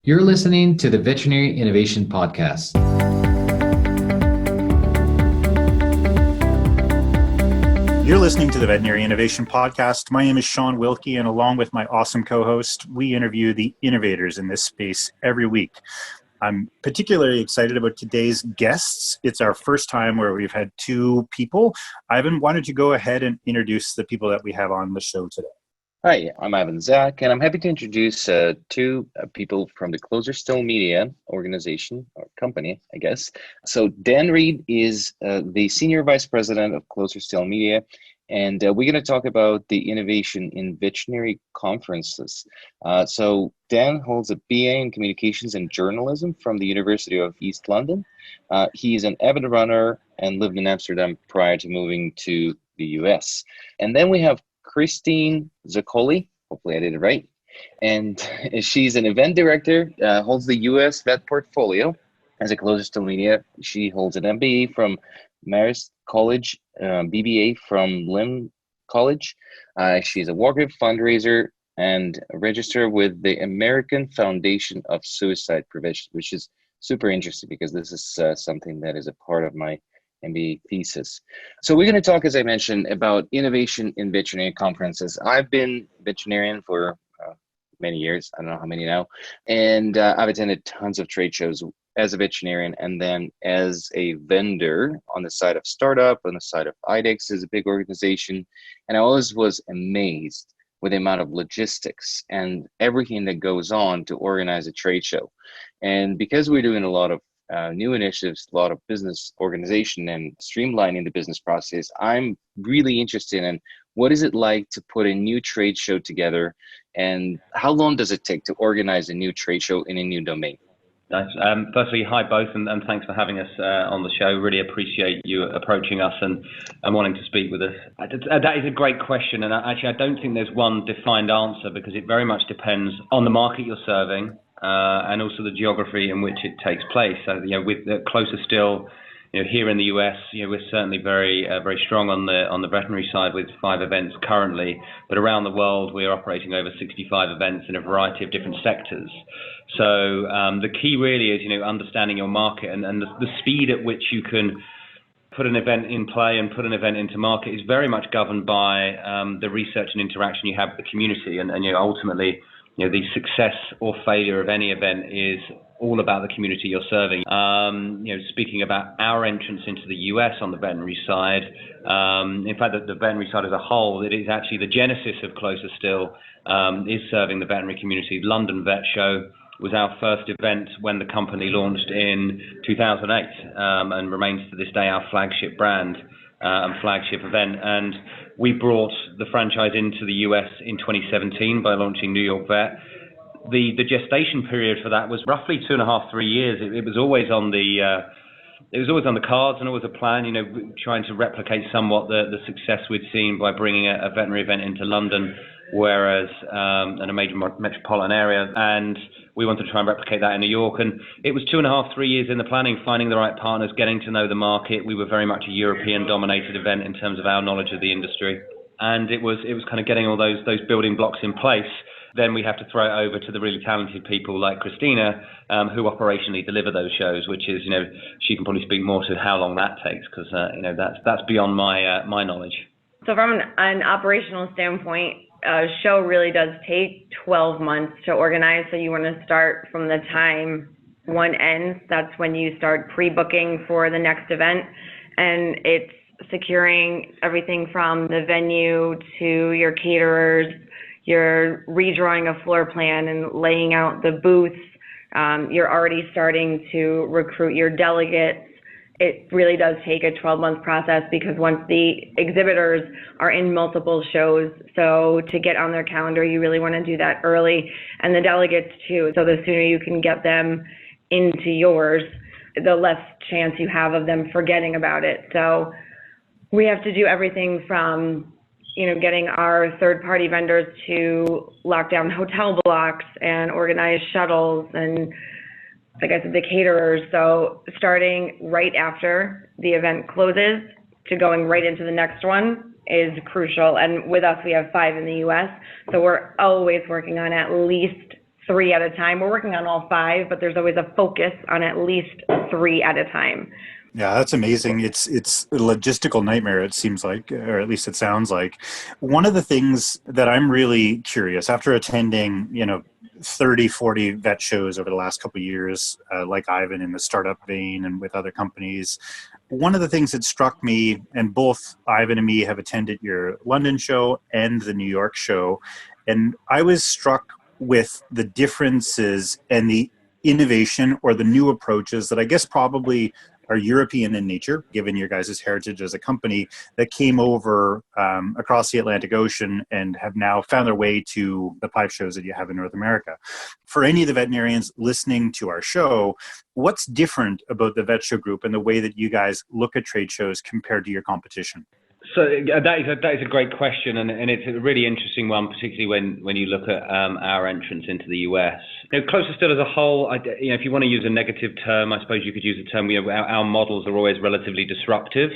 You're listening to the Veterinary Innovation Podcast. You're listening to the Veterinary Innovation Podcast. My name is Shawn Wilkie, and along with my awesome co-host, we interview the innovators in this space every week. I'm particularly excited about today's guests. It's our first time where we've had two people. Ivan, why don't you go ahead and introduce the people that we have on the show today? Hi, I'm Ivan Zoc, and I'm happy to introduce two people from the CloserStill Media organization, or company, I guess. So Dan Reed is the Senior Vice President of CloserStill Media, and we're going to talk about the innovation in veterinary conferences. So Dan holds a BA in Communications and Journalism from the University of East London. He's an avid runner and lived in Amsterdam prior to moving to the US. And then we have Christina Zoccoli, hopefully I did it right, and she's an event director, holds the US vet portfolio as a CloserStill Media. She holds an MBA from Marist College, BBA from Lim College. She's a Walker fundraiser and a register with the American Foundation of Suicide Prevention, which is super interesting because this is something that is a part of my MBA thesis. So we're going to talk, as I mentioned, about innovation in veterinary conferences. I've been veterinarian for many years. I don't know how many now. And I've attended tons of trade shows as a veterinarian and then as a vendor on the side of startup, on the side of IDEX is a big organization. And I always was amazed with the amount of logistics and everything that goes on to organize a trade show. And because we're doing a lot of new initiatives, a lot of business organization and streamlining the business process, I'm really interested in what is it like to put a new trade show together and how long does it take to organize a new trade show in a new domain? Nice. Firstly, hi both, and thanks for having us on the show. Really appreciate you approaching us and wanting to speak with us. That is a great question, and actually I don't think there's one defined answer because it very much depends on the market you're serving. And also the geography in which it takes place. So, with CloserStill, here in the US, we're certainly very strong on the veterinary side with 5 events currently. But around the world, we're operating over 65 events in a variety of different sectors. So the key really is, understanding your market and the speed at which you can put an event in play and put an event into market is very much governed by the research and interaction you have with the community, and ultimately. The success or failure of any event is all about the community you're serving. Speaking about our entrance into the US on the veterinary side, in fact, the veterinary side as a whole, it is actually the genesis of CloserStill is serving the veterinary community. London Vet Show was our first event when the company launched in 2008 and remains to this day our flagship brand and flagship event. And we brought the franchise into the US in 2017 by launching New York Vet. The gestation period for that was roughly 2.5, 3 years. It was always on the cards and always a plan. Trying to replicate somewhat the success we'd seen by bringing a veterinary event into London, whereas in a major metropolitan area, and we wanted to try and replicate that in New York. And it was 2.5, 3 years in the planning, finding the right partners, getting to know the market. We were very much a European-dominated event in terms of our knowledge of the industry, and it was kind of getting all those building blocks in place. Then we have to throw it over to the really talented people like Christina, who operationally deliver those shows, which is, she can probably speak more to how long that takes because, that's beyond my knowledge. So from an operational standpoint, a show really does take 12 months to organize. So you want to start from the time one ends. That's when you start pre-booking for the next event. And it's securing everything from the venue to your caterers. You're redrawing a floor plan and laying out the booths. You're already starting to recruit your delegates. It really does take a 12-month process because once the exhibitors are in multiple shows, so to get on their calendar, you really want to do that early, and the delegates too. So the sooner you can get them into yours, the less chance you have of them forgetting about it. So we have to do everything from getting our third-party vendors to lock down hotel blocks and organize shuttles and, like I said, the caterers. So starting right after the event closes to going right into the next one is crucial. And with us, we have 5 in the US. So we're always working on at least 3 at a time. We're working on all 5, but there's always a focus on at least 3 at a time. Yeah, that's amazing. It's a logistical nightmare, it seems like, or at least it sounds like. One of the things that I'm really curious, after attending, 30, 40 vet shows over the last couple of years, like Ivan in the startup vein and with other companies, one of the things that struck me, and both Ivan and me have attended your London show and the New York show, and I was struck with the differences and the innovation or the new approaches that I guess probably are European in nature, given your guys' heritage as a company, that came over across the Atlantic Ocean and have now found their way to the 5 shows that you have in North America. For any of the veterinarians listening to our show, what's different about the Vet Show Group and the way that you guys look at trade shows compared to your competition? So that is a great question, and it's a really interesting one, particularly when you look at our entrance into the US. CloserStill as a whole, if you want to use a negative term, I suppose you could use the term. Our models are always relatively disruptive.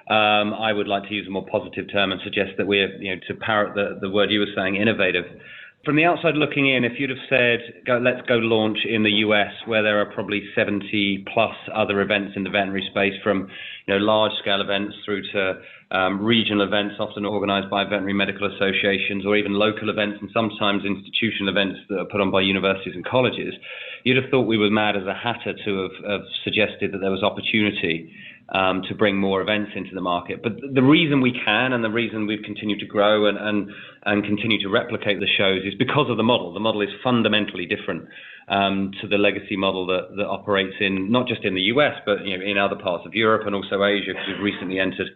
I would like to use a more positive term and suggest that we're, to parrot the word you were saying, innovative. From the outside looking in, if you'd have said, let's go launch in the US, where there are probably 70 plus other events in the veterinary space, from large scale events through to regional events often organized by veterinary medical associations, or even local events and sometimes institutional events that are put on by universities and colleges, you'd have thought we were mad as a hatter to have suggested that there was opportunity to bring more events into the market. But the reason we can, and the reason we've continued to grow and continue to replicate the shows, is because of the model. The model is fundamentally different to the legacy model that operates in not just in the US, but in other parts of Europe and also Asia, because we've recently entered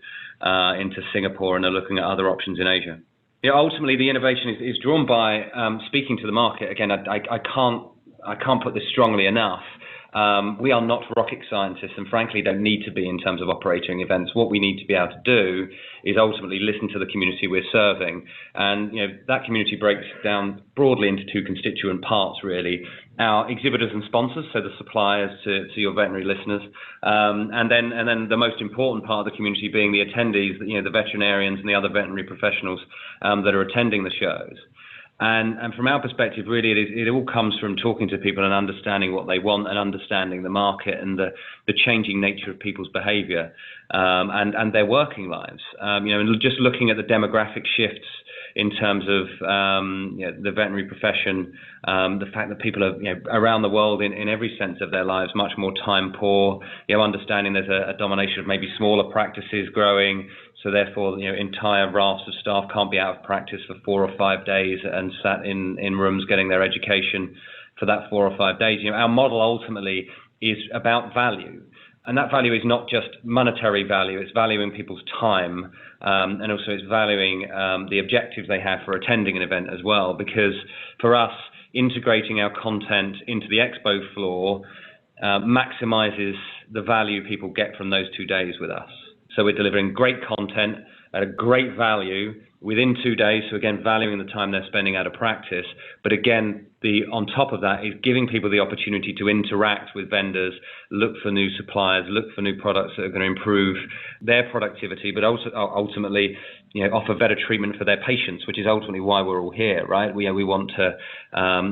into Singapore and are looking at other options in Asia. Ultimately, the innovation is drawn by speaking to the market. Again, I can't put this strongly enough. We are not rocket scientists, and frankly don't need to be in terms of operating events. What we need to be able to do is ultimately listen to the community we're serving. And that community breaks down broadly into 2 constituent parts, really. Our exhibitors and sponsors, so the suppliers to your veterinary listeners, and then the most important part of the community being the attendees, the veterinarians and the other veterinary professionals that are attending the shows. And from our perspective, really, it all comes from talking to people and understanding what they want and understanding the market and the changing nature of people's behavior and their working lives. And just looking at the demographic shifts in terms of the veterinary profession, the fact that people are around the world in every sense of their lives much more time poor, understanding there's a domination of maybe smaller practices growing. So therefore, entire rafts of staff can't be out of practice for 4 or 5 days and sat in rooms getting their education for that 4 or 5 days. Our model ultimately is about value. And that value is not just monetary value, it's valuing people's time, and also it's valuing the objectives they have for attending an event as well. Because for us, integrating our content into the expo floor maximizes the value people get from those 2 days with us. So we're delivering great content at a great value within 2 days. So again, valuing the time they're spending out of practice. But again, on top of that is giving people the opportunity to interact with vendors, look for new suppliers, look for new products that are going to improve their productivity, but also ultimately, offer better treatment for their patients, which is ultimately why we're all here, right? We want to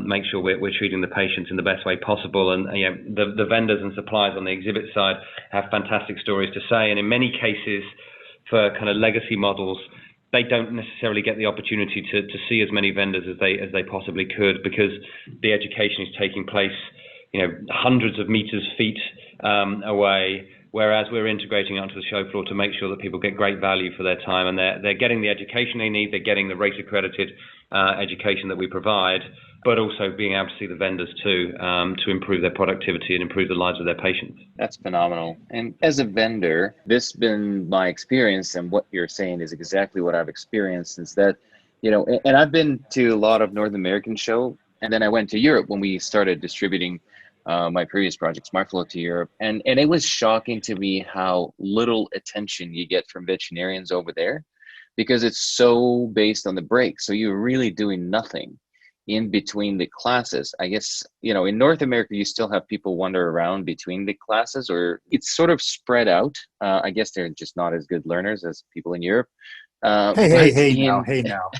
make sure we're treating the patients in the best way possible. And the vendors and suppliers on the exhibit side have fantastic stories to say. And in many cases, for kind of legacy models, they don't necessarily get the opportunity to see as many vendors as they possibly could, because the education is taking place, hundreds of meters, feet away. Whereas we're integrating onto the show floor to make sure that people get great value for their time, and they're getting the education they need, they're getting the rate accredited education that we provide, but also being able to see the vendors too, to improve their productivity and improve the lives of their patients. That's phenomenal. And as a vendor, this has been my experience, and what you're saying is exactly what I've experienced, is that, and I've been to a lot of North American show, and then I went to Europe when we started distributing my previous project, SmartFlow, to Europe. And it was shocking to me how little attention you get from veterinarians over there, because it's so based on the break. So you're really doing nothing in between the classes. I guess, in North America, you still have people wander around between the classes, or it's sort of spread out. I guess they're just not as good learners as people in Europe. Hey now.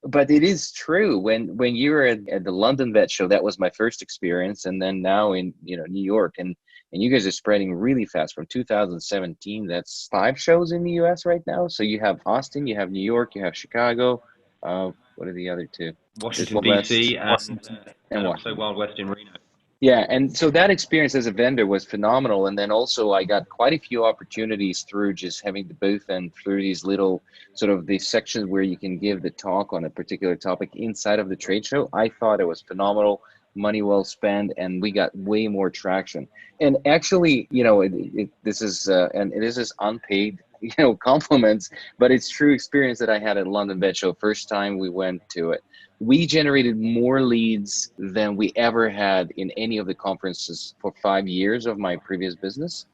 But it is true. When you were at the London Vet Show, that was my first experience, and then now in New York, and you guys are spreading really fast. From 2017, that's 5 shows in the U.S. right now. So you have Austin, you have New York, you have Chicago. What are the other 2? Washington D.C. and Washington. Also Wild West in Reno. Yeah, and so that experience as a vendor was phenomenal. And then also I got quite a few opportunities through just having the booth and through these little sort of these sections where you can give the talk on a particular topic inside of the trade show. I thought it was phenomenal, money well spent, and we got way more traction. And actually, this is unpaid, compliments, but it's true experience that I had at London Vet Show. First time we went to it, we generated more leads than we ever had in any of the conferences for 5 years of my previous business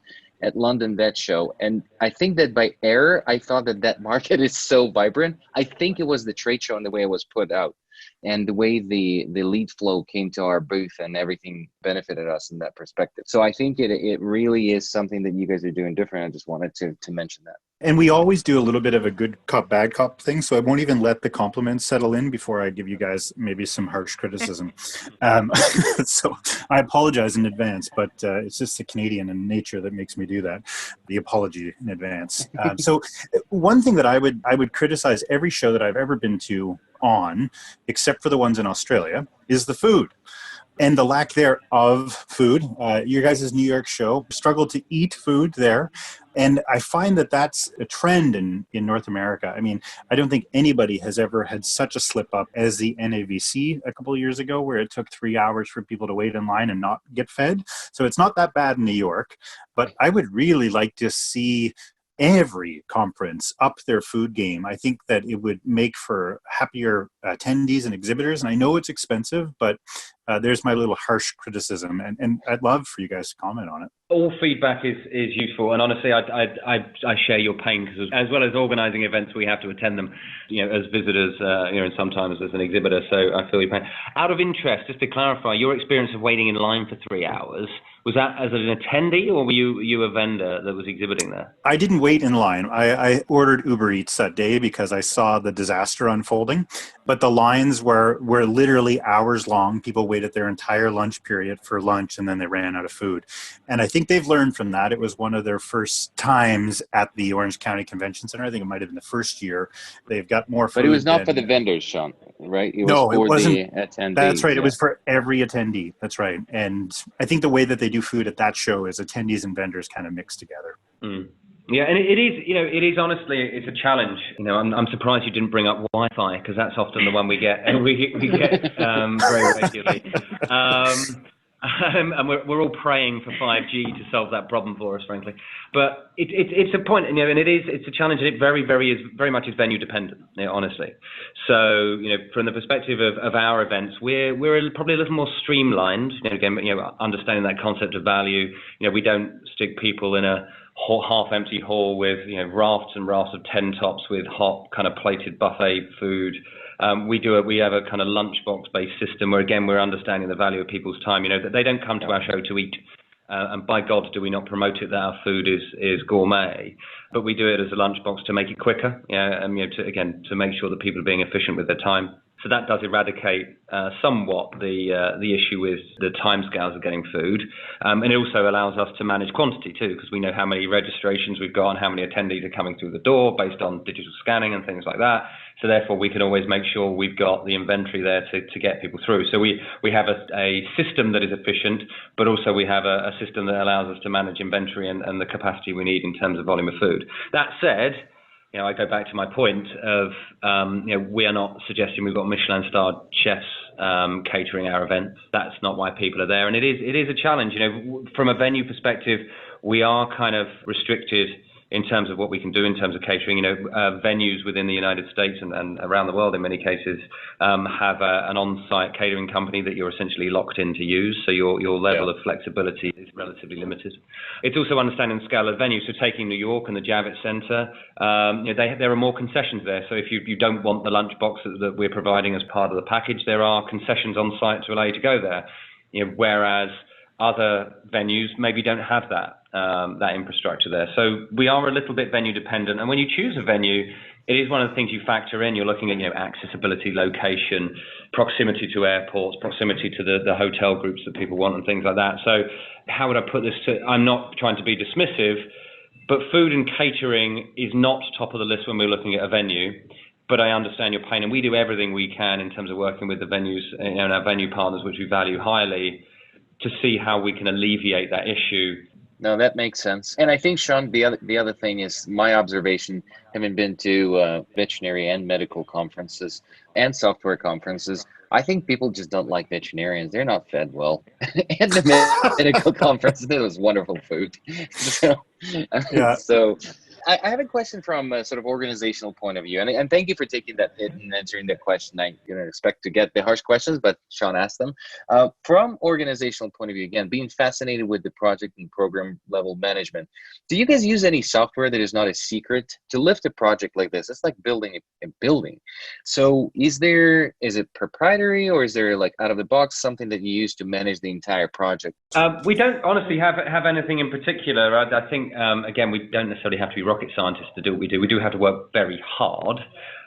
at London Vet Show. And I think that by error, I thought that market is so vibrant. I think it was the trade show and the way it was put out and the way the lead flow came to our booth and everything benefited us in that perspective. So I think it really is something that you guys are doing different. I just wanted to mention that. And we always do a little bit of a good cop, bad cop thing. So I won't even let the compliments settle in before I give you guys maybe some harsh criticism. So I apologize in advance, but it's just the Canadian in nature that makes me do that. The apology in advance. So one thing that I would criticize every show that I've ever been to on, except for the ones in Australia, is the food. And the lack there of food. Your guys' New York show struggled to eat food there. And I find that that's a trend in North America. I mean, I don't think anybody has ever had such a slip up as the NAVC a couple of years ago, where it took 3 hours for people to wait in line and not get fed. So it's not that bad in New York. But I would really like to see every conference up their food game. I think that it would make for happier attendees and exhibitors. And I know it's expensive, but there's my little harsh criticism. And I'd love for you guys to comment on it. All feedback is useful, and honestly, I share your pain, because as well as organising events, we have to attend them, as visitors, and sometimes as an exhibitor. So I feel your pain. Out of interest, just to clarify, your experience of waiting in line for 3 hours, was that as an attendee, or were you a vendor that was exhibiting there? I didn't wait in line. I ordered Uber Eats that day because I saw the disaster unfolding. But the lines were literally hours long. People waited their entire lunch period for lunch, and then they ran out of food. And I think they've learned from that. It was one of their first times at the Orange County Convention Center. I think it might have been the first year. They've got more food. But it was not for the vendors, Shawn, right? It wasn't. The attendees. That's right. Yeah. It was for every attendee. That's right. And I think the way that they do food at that show is attendees and vendors kind of mixed together. Mm. Yeah, and it is honestly, it's a challenge. I'm surprised you didn't bring up Wi-Fi, because that's often the one we get very regularly. And we're all praying for 5G to solve that problem for us, frankly. But it's a point, and it's a challenge, and it very much is venue dependent, honestly. So, from the perspective of our events, we're probably a little more streamlined. Again, understanding that concept of value. We don't stick people in a half-empty hall with rafts and rafts of 10 tops with hot kind of plated buffet food. We have a kind of lunchbox based system where, again, we're understanding the value of people's time. That they don't come to our show to eat, and by God do we not promote it that our food is gourmet, but we do it as a lunchbox to make it quicker. To make sure that people are being efficient with their time. So that does eradicate somewhat the issue with the timescales of getting food. And it also allows us to manage quantity too, because we know how many registrations we've got and how many attendees are coming through the door based on digital scanning and things like that. So therefore, we can always make sure we've got the inventory there to get people through. So we have a system that is efficient, but also we have a system that allows us to manage inventory and the capacity we need in terms of volume of food. That said, I go back to my point of, we are not suggesting we've got Michelin-starred chefs catering our events. That's not why people are there. And it is a challenge. From a venue perspective, we are kind of restricted in terms of what we can do in terms of catering. Venues within the United States and around the world in many cases have an on-site catering company that you're essentially locked in to use. So your level of flexibility is relatively limited. It's also understanding the scale of the venue. So taking New York and the Javits Center, there are more concessions there. So if you don't want the lunchbox that we're providing as part of the package, there are concessions on site to allow you to go there. Whereas other venues maybe don't have that infrastructure there. So we are a little bit venue dependent. And when you choose a venue, it is one of the things you factor in. You're looking at, accessibility, location, proximity to airports, proximity to the hotel groups that people want and things like that. So how would I put this I'm not trying to be dismissive, but food and catering is not top of the list when we're looking at a venue. But I understand your pain, and we do everything we can in terms of working with the venues and our venue partners, which we value highly, to see how we can alleviate that issue. No, that makes sense. And I think, Shawn, the other thing is my observation, having been to veterinary and medical conferences and software conferences, I think people just don't like veterinarians. They're not fed well. And the medical conference, it was wonderful food. Yeah. So I have a question from a sort of organizational point of view, and thank you for taking that hit and answering that question. I didn't expect to get the harsh questions, but Shawn asked them. From organizational point of view, again, being fascinated with the project and program level management, do you guys use any software that is not a secret to lift a project like this? It's like building a building. So is it proprietary, or is there like out of the box something that you use to manage the entire project? We don't honestly have anything in particular. I think, again, we don't necessarily have to be rocket scientists to do what we do. We do have to work very hard.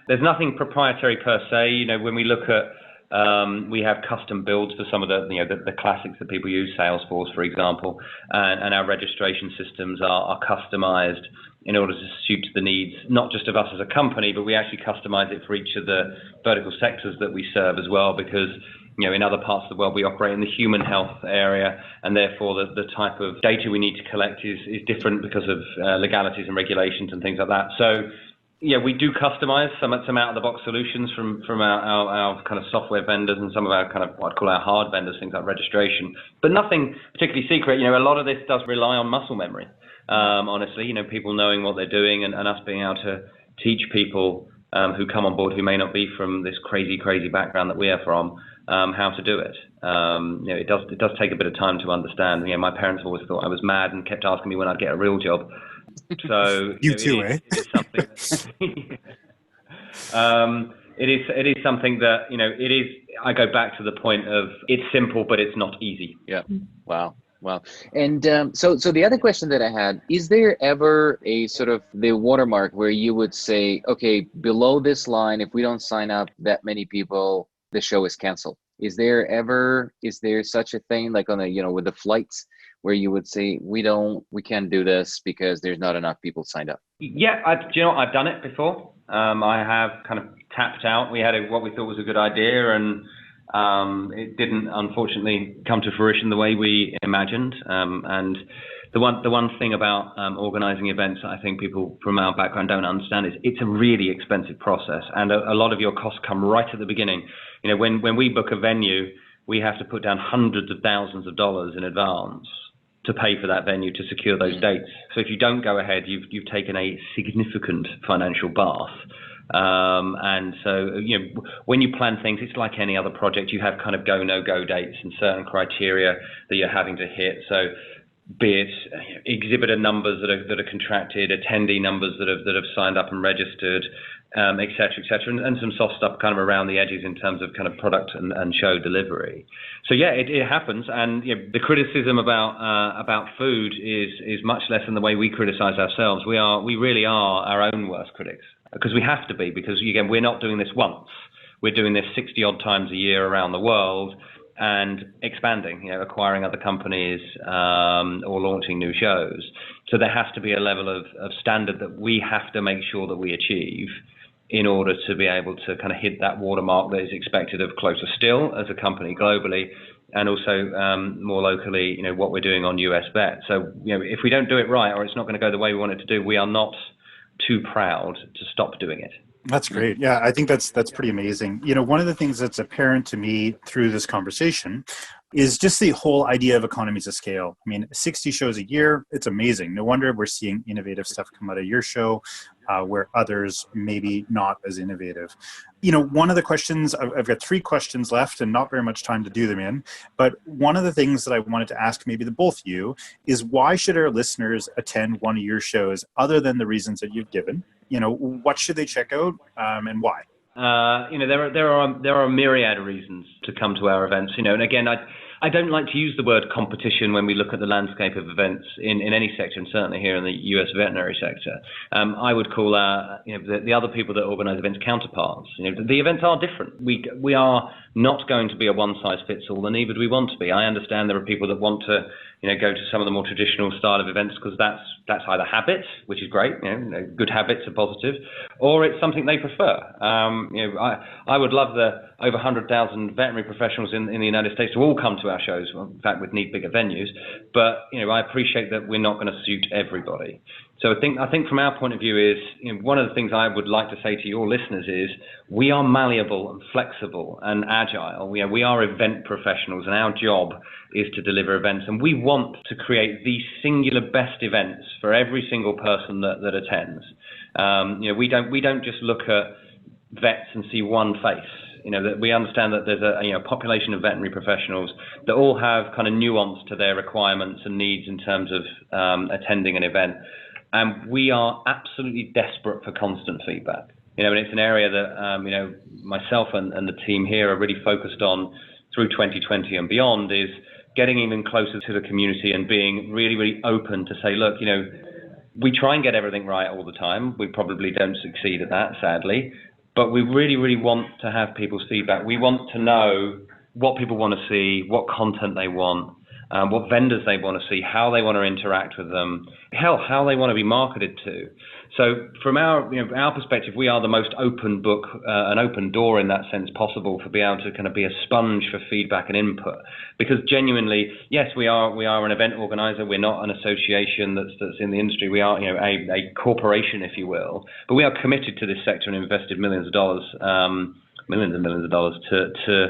There's nothing proprietary per se. When we look at, we have custom builds for some of the classics that people use, Salesforce, for example, and our registration systems are customized in order to suit the needs, not just of us as a company, but we actually customize it for each of the vertical sectors that we serve as well, because in other parts of the world, we operate in the human health area, and therefore the type of data we need to collect is different because of legalities and regulations and things like that. So, we do customize some out-of-the-box solutions from our kind of software vendors and some of our kind of what I'd call our hard vendors, things like registration, but nothing particularly secret. A lot of this does rely on muscle memory. Honestly, people knowing what they're doing and us being able to teach people who come on board who may not be from this crazy background that we are from, how to do it. It does take a bit of time to understand. My parents always thought I was mad and kept asking me when I'd get a real job. So you too, eh? It is something. It is something that it is. I go back to the point of it's simple, but it's not easy. Yeah. Wow. And so the other question that I had, is there ever a sort of the watermark where you would say, okay, below this line, if we don't sign up that many people, the show is canceled? Is there such a thing, like on with the flights, where you would say we can't do this because there's not enough people signed up? Yeah, I've done it before. I have kind of tapped out. We had what we thought was a good idea, and it didn't unfortunately come to fruition the way we imagined. And the one thing about organizing events that I think people from our background don't understand is it's a really expensive process, and a lot of your costs come right at the beginning. When we book a venue, we have to put down hundreds of thousands of dollars in advance to pay for that venue to secure those dates. So if you don't go ahead, you've taken a significant financial bath. And so, when you plan things, it's like any other project. You have kind of go, no-go dates and certain criteria that you're having to hit. So be it exhibitor numbers that are contracted, attendee numbers that have signed up and registered, et cetera, and some soft stuff kind of around the edges in terms of kind of product and show delivery. So yeah, it happens, and the criticism about food is much less than the way we criticize ourselves. We really are our own worst critics, because we have to be, because again, we're not doing this once. We're doing this 60 odd times a year around the world, and expanding, acquiring other companies or launching new shows. So there has to be a level of standard that we have to make sure that we achieve in order to be able to kind of hit that watermark that is expected of CloserStill as a company globally, and also more locally, what we're doing on US Vet. So, if we don't do it right, or it's not going to go the way we want it to do, we are not too proud to stop doing it. That's great. Yeah, I think that's pretty amazing. One of the things that's apparent to me through this conversation is just the whole idea of economies of scale. I mean, 60 shows a year, it's amazing. No wonder we're seeing innovative stuff come out of your show where others maybe not as innovative. One of the questions, I've got 3 questions left and not very much time to do them in, but one of the things that I wanted to ask maybe the both of you is, why should our listeners attend one of your shows other than the reasons that you've given? What should they check out and why? There are a myriad of reasons to come to our events. And again, I I don't like to use the word competition when we look at the landscape of events in any sector, and certainly here in the US veterinary sector. I would call our, the other people that organise events counterparts. The events are different. We are not going to be a one-size-fits-all, and neither do we want to be. I understand there are people that want to go to some of the more traditional style of events because that's either habit, which is great, good habits are positive, or it's something they prefer. I would love the over 100,000 veterinary professionals in the United States to all come to our shows. Well, in fact, we'd need bigger venues, but I appreciate that we're not going to suit everybody. So I think from our point of view is, one of the things I would like to say to your listeners is we are malleable and flexible and agile. We are event professionals, and our job is to deliver events, and we want to create the singular best events for every single person that attends. We don't just look at vets and see one face. That we understand that there's a population of veterinary professionals that all have kind of nuance to their requirements and needs in terms of attending an event. And we are absolutely desperate for constant feedback. And it's an area that, myself and the team here are really focused on through 2020 and beyond, is getting even closer to the community and being really, really open to say, look, we try and get everything right all the time. We probably don't succeed at that, sadly. But we really, really want to have people's feedback. We want to know what people want to see, what content they want, what vendors they want to see, how they want to interact with them, how they want to be marketed to. So from our perspective, we are the most open book, an open door in that sense possible, for being able to kind of be a sponge for feedback and input. Because genuinely, yes, we are an event organizer. We're not an association that's in the industry. We are a corporation, if you will. But we are committed to this sector and invested millions and millions of dollars to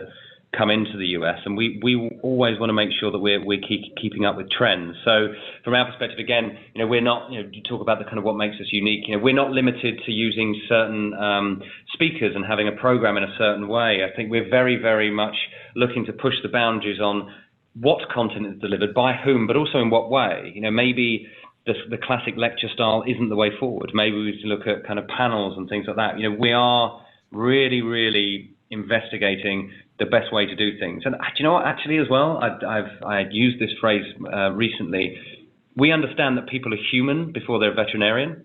come into the US, and we always want to make sure that we're keeping up with trends. So from our perspective, again, we're not, you talk about the kind of what makes us unique. We're not limited to using certain speakers and having a program in a certain way. I think we're very, very much looking to push the boundaries on what content is delivered, by whom, but also in what way. Maybe the classic lecture style isn't the way forward. Maybe we should look at kind of panels and things like that. We are really, really investigating the best way to do things. And do you know what, actually, as well, I used this phrase recently. We understand that people are human before they're a veterinarian.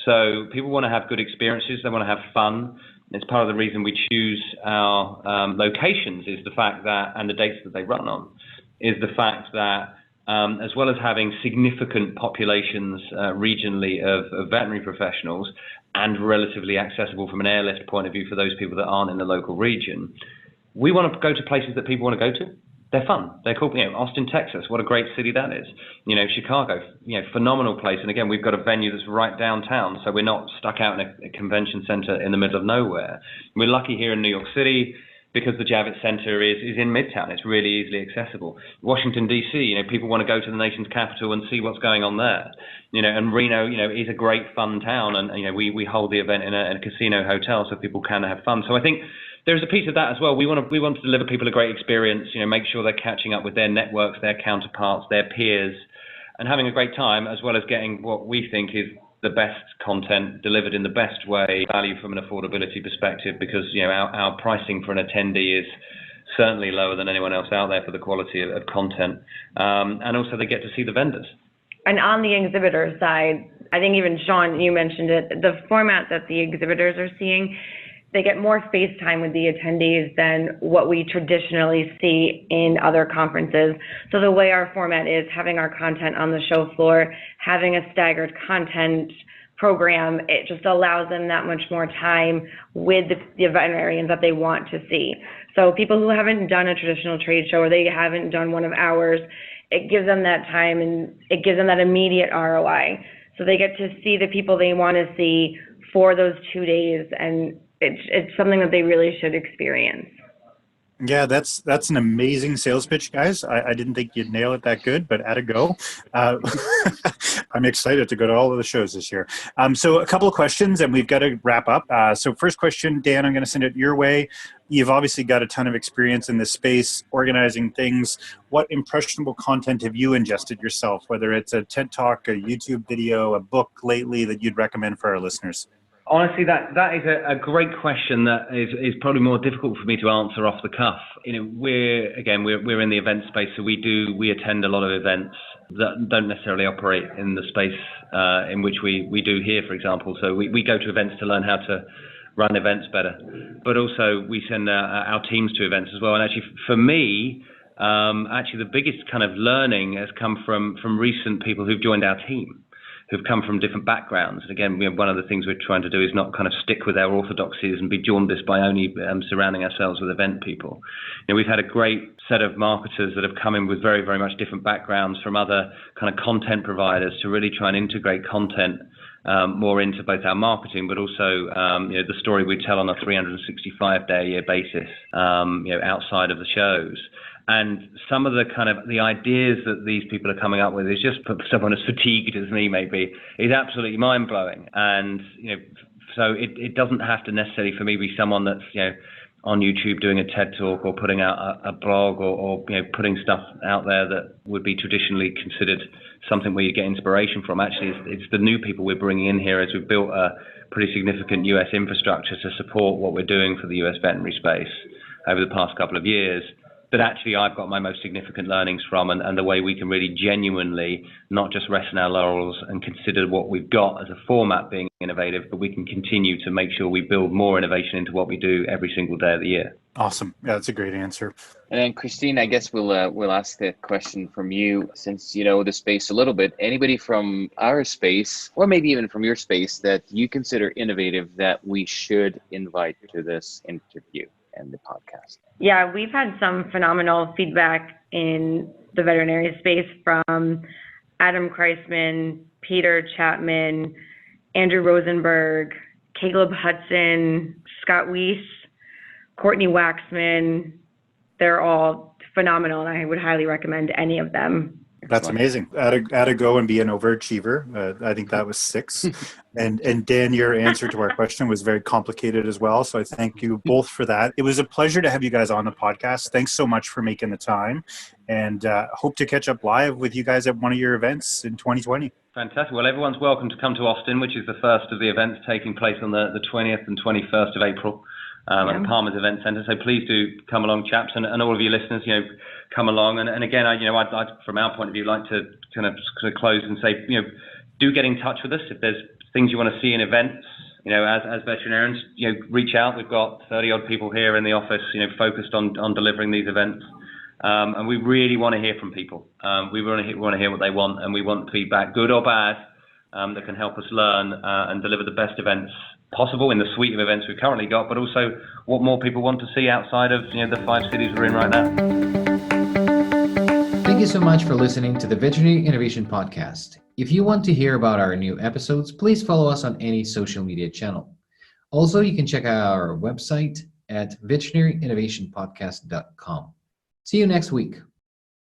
So people want to have good experiences. They want to have fun. It's part of the reason we choose our locations, is the fact that, and the dates that they run on, is the fact that as well as having significant populations regionally of veterinary professionals, and relatively accessible from an airlift point of view for those people that aren't in the local region, we want to go to places that people want to go to. They're fun. They're cool. Austin, Texas, what a great city that is. Chicago, phenomenal place. And again, we've got a venue that's right downtown, so we're not stuck out in a convention center in the middle of nowhere. We're lucky here in New York City because the Javits Center is in Midtown. It's really easily accessible. Washington, D.C., people want to go to the nation's capital and see what's going on there. And Reno, is a great fun town. And, we hold the event in a casino hotel so people can have fun. So I think there's a piece of that as well. We want to deliver people a great experience, make sure they're catching up with their networks, their counterparts, their peers, and having a great time, as well as getting what we think is the best content delivered in the best way, value from an affordability perspective, because our pricing for an attendee is certainly lower than anyone else out there for the quality of content, and also they get to see the vendors. And on the exhibitor side, I think even Shawn, you mentioned it, the format that the exhibitors are seeing, they get more face time with the attendees than what we traditionally see in other conferences. So the way our format is, having our content on the show floor, having a staggered content program, it just allows them that much more time with the veterinarians that they want to see. So people who haven't done a traditional trade show, or they haven't done one of ours, it gives them that time and it gives them that immediate ROI. So they get to see the people they want to see for those 2 days, and it's something that they really should experience. Yeah, that's an amazing sales pitch, guys. I didn't think you'd nail it that good, but at a go. I'm excited to go to all of the shows this year. So a couple of questions, and we've got to wrap up. So first question, Dan, I'm going to send it your way. You've obviously got a ton of experience in this space, organizing things. What impressionable content have you ingested yourself, whether it's a TED Talk, a YouTube video, a book lately that you'd recommend for our listeners? Honestly, that is a great question that is probably more difficult for me to answer off the cuff. We're in the event space, so we attend a lot of events that don't necessarily operate in the space in which we do here, for example. So we go to events to learn how to run events better, but also we send our teams to events as well. And actually, for me, the biggest kind of learning has come from recent people who've joined our team, who've come from different backgrounds. And again, one of the things we're trying to do is not kind of stick with our orthodoxies and be jaundiced by only surrounding ourselves with event people. We've had a great set of marketers that have come in with very, very much different backgrounds from other kind of content providers to really try and integrate content more into both our marketing, but also the story we tell on a 365-day-a-year basis, outside of the shows. And some of the ideas that these people are coming up with is just for someone as fatigued as me, maybe, is absolutely mind blowing. And so it doesn't have to necessarily for me be someone that's on YouTube doing a TED talk or putting out a blog or putting stuff out there that would be traditionally considered something where you get inspiration from. Actually, it's the new people we're bringing in here as we've built a pretty significant US infrastructure to support what we're doing for the US veterinary space over the past couple of years. That actually I've got my most significant learnings from, and the way we can really genuinely not just rest in our laurels and consider what we've got as a format being innovative, but we can continue to make sure we build more innovation into what we do every single day of the year. Awesome. Yeah, that's a great answer. And then Christine, I guess we'll ask that question from you, since you know the space a little bit. Anybody from our space, or maybe even from your space, that you consider innovative that we should invite to this interview and the podcast? Yeah, we've had some phenomenal feedback in the veterinary space from Adam Kreisman, Peter Chapman, Andrew Rosenberg, Caleb Hudson, Scott Weiss, Courtney Waxman. They're all phenomenal, and I would highly recommend any of them. That's amazing. Add a go and be an overachiever. I think that was 6. And Dan, your answer to our question was very complicated as well. So I thank you both for that. It was a pleasure to have you guys on the podcast. Thanks so much for making the time, and hope to catch up live with you guys at one of your events in 2020. Fantastic. Well, everyone's welcome to come to Austin, which is the first of the events taking place on the 20th and 21st of April. At the Palmer's Event Centre. So please do come along, chaps, and all of you listeners, come along. And again, I'd from our point of view, like to kind of close and say, do get in touch with us if there's things you want to see in events. As veterinarians, reach out. We've got 30 odd people here in the office, focused on delivering these events. And we really want to hear from people. We want to hear what they want, and we want feedback, good or bad, that can help us learn and deliver the best events possible in the suite of events we've currently got, but also what more people want to see outside of the 5 cities we're in right now. Thank you so much for listening to the Veterinary Innovation Podcast. If you want to hear about our new episodes, please follow us on any social media channel. Also, you can check out our website at veterinaryinnovationpodcast.com. See you next week.